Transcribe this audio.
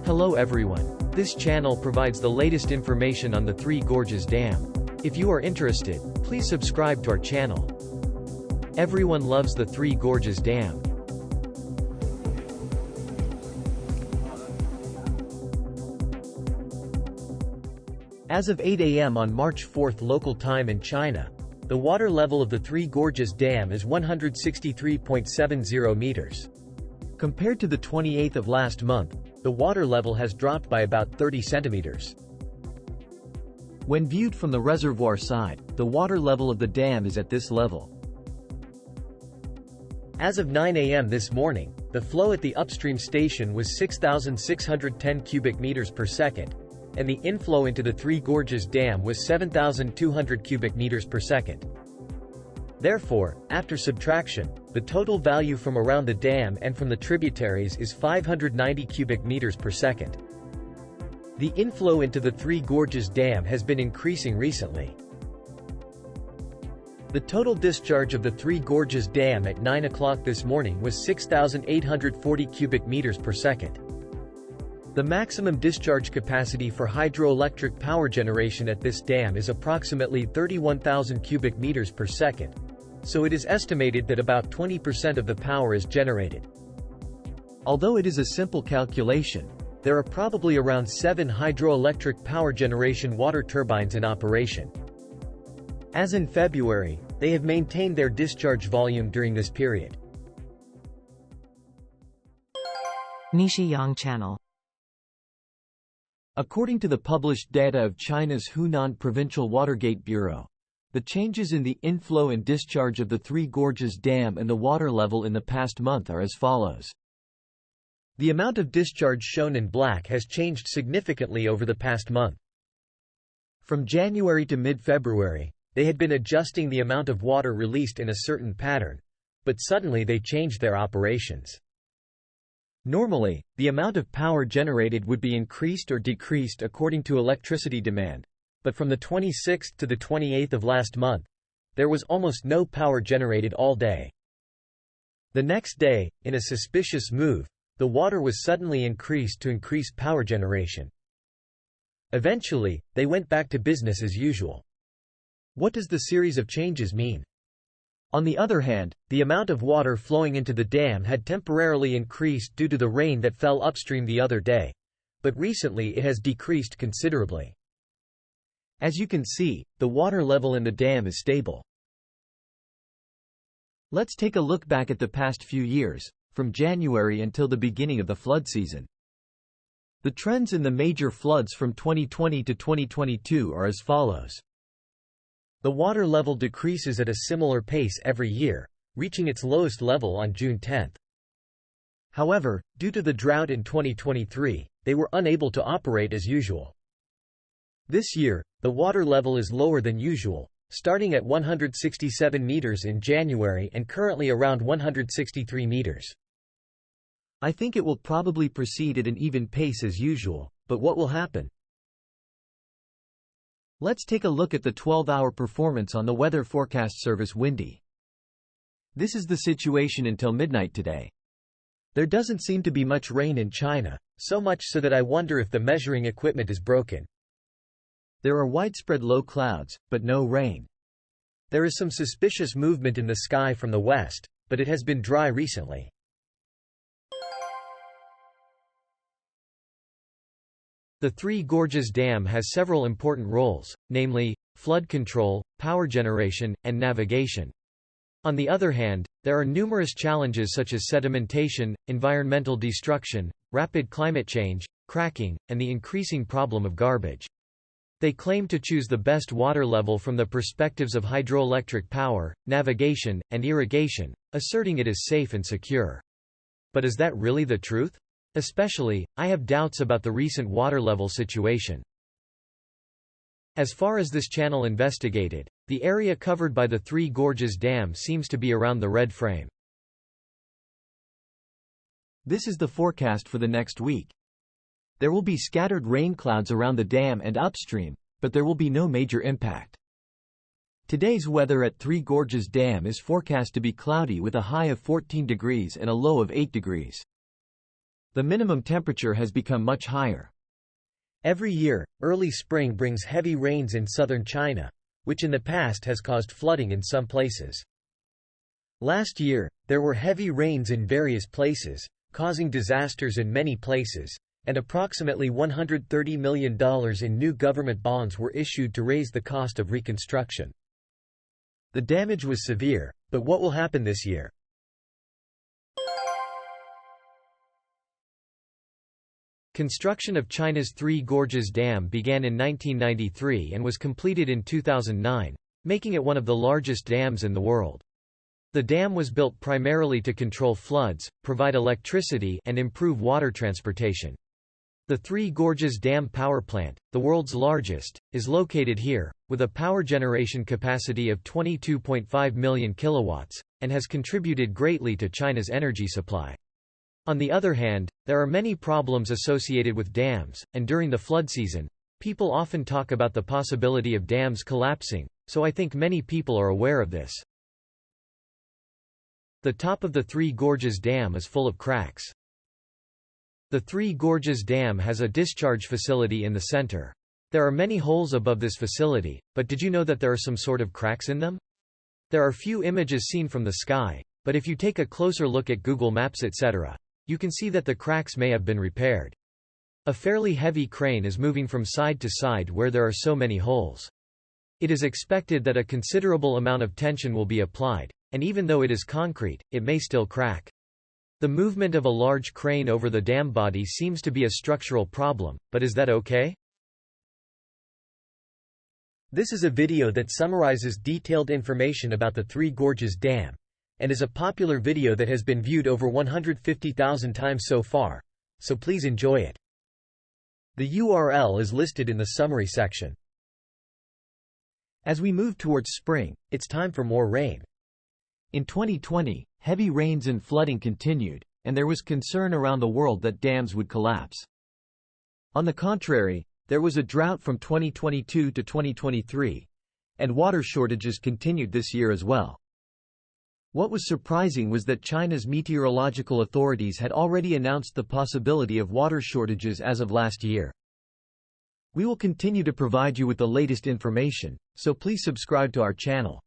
Hello everyone. This channel provides the latest information on the Three Gorges Dam. If you are interested, please subscribe to our channel. Everyone loves the Three Gorges Dam. As of 8 a.m. on March 4 local time in China, the water level of the Three Gorges Dam is 163.70 meters. Compared to the 28th of last month, the water level has dropped by about 30 centimeters. When viewed from the reservoir side, the water level of the dam is at this level. As of 9 a.m. this morning, the flow at the upstream station was 6,610 cubic meters per second, and the inflow into the Three Gorges Dam was 7,200 cubic meters per second. Therefore, after subtraction, the total value from around the dam and from the tributaries is 590 cubic meters per second. The inflow into the Three Gorges Dam has been increasing recently. The total discharge of the Three Gorges Dam at 9 o'clock this morning was 6,840 cubic meters per second. The maximum discharge capacity for hydroelectric power generation at this dam is approximately 31,000 cubic meters per second, so it is estimated that about 20% of the power is generated. Although it is a simple calculation, there are probably around 7 hydroelectric power generation water turbines in operation. As in February, they have maintained their discharge volume during this period. NISHIYAN channel. According to the published data of China's Hunan Provincial Watergate Bureau, the changes in the inflow and discharge of the Three Gorges Dam and the water level in the past month are as follows. The amount of discharge shown in black has changed significantly over the past month. From January to mid-February, they had been adjusting the amount of water released in a certain pattern, but suddenly they changed their operations. Normally, the amount of power generated would be increased or decreased according to electricity demand, but from the 26th to the 28th of last month, there was almost no power generated all day. The next day, in a suspicious move, the water was suddenly increased to increase power generation. Eventually, they went back to business as usual. What does the series of changes mean? On the other hand, the amount of water flowing into the dam had temporarily increased due to the rain that fell upstream the other day, but recently it has decreased considerably. As you can see, the water level in the dam is stable. Let's take a look back at the past few years, from January until the beginning of the flood season. The trends in the major floods from 2020 to 2022 are as follows. The water level decreases at a similar pace every year, reaching its lowest level on June 10. However, due to the drought in 2023, they were unable to operate as usual. This year, the water level is lower than usual, starting at 167 meters in January and currently around 163 meters. I think it will probably proceed at an even pace as usual, but what will happen? Let's take a look at the 12-hour performance on the weather forecast service Windy. This is the situation until midnight today. There doesn't seem to be much rain in China, so much so that I wonder if the measuring equipment is broken. There are widespread low clouds, but no rain. There is some suspicious movement in the sky from the west, but it has been dry recently. The Three Gorges Dam has several important roles, namely, flood control, power generation, and navigation. On the other hand, there are numerous challenges such as sedimentation, environmental destruction, rapid climate change, cracking, and the increasing problem of garbage. They claim to choose the best water level from the perspectives of hydroelectric power, navigation, and irrigation, asserting it is safe and secure. But is that really the truth? Especially, I have doubts about the recent water level situation. As far as this channel investigated, the area covered by the Three Gorges Dam seems to be around the red frame. This is the forecast for the next week. There will be scattered rain clouds around the dam and upstream, but there will be no major impact. Today's weather at Three Gorges Dam is forecast to be cloudy with a high of 14 degrees and a low of 8 degrees. The minimum temperature has become much higher. Every year, early spring brings heavy rains in southern China, which in the past has caused flooding in some places. Last year, there were heavy rains in various places, causing disasters in many places, and approximately $130 million in new government bonds were issued to raise the cost of reconstruction. The damage was severe, but what will happen this year? Construction of China's Three Gorges Dam began in 1993 and was completed in 2009, making it one of the largest dams in the world. The dam was built primarily to control floods, provide electricity, and improve water transportation. The Three Gorges Dam power plant, the world's largest, is located here, with a power generation capacity of 22.5 million kilowatts, and has contributed greatly to China's energy supply. On the other hand, there are many problems associated with dams, and during the flood season, people often talk about the possibility of dams collapsing, so I think many people are aware of this. The top of the Three Gorges Dam is full of cracks. The Three Gorges Dam has a discharge facility in the center. There are many holes above this facility, but did you know that there are some sort of cracks in them? There are few images seen from the sky, but if you take a closer look at Google Maps etc., you can see that the cracks may have been repaired. A fairly heavy crane is moving from side to side where there are so many holes. It is expected that a considerable amount of tension will be applied, and even though it is concrete, it may still crack. The movement of a large crane over the dam body seems to be a structural problem, but is that okay? This is a video that summarizes detailed information about the Three Gorges Dam, and is a popular video that has been viewed over 150,000 times so far, so please enjoy it. The URL is listed in the summary section. As we move towards spring, It's time for more rain. in 2020, heavy rains and flooding continued, and there was concern around the world that dams would collapse. On the contrary, there was a drought from 2022 to 2023, and water shortages continued this year as well. What was surprising was that China's meteorological authorities had already announced the possibility of water shortages as of last year. We will continue to provide you with the latest information, so please subscribe to our channel.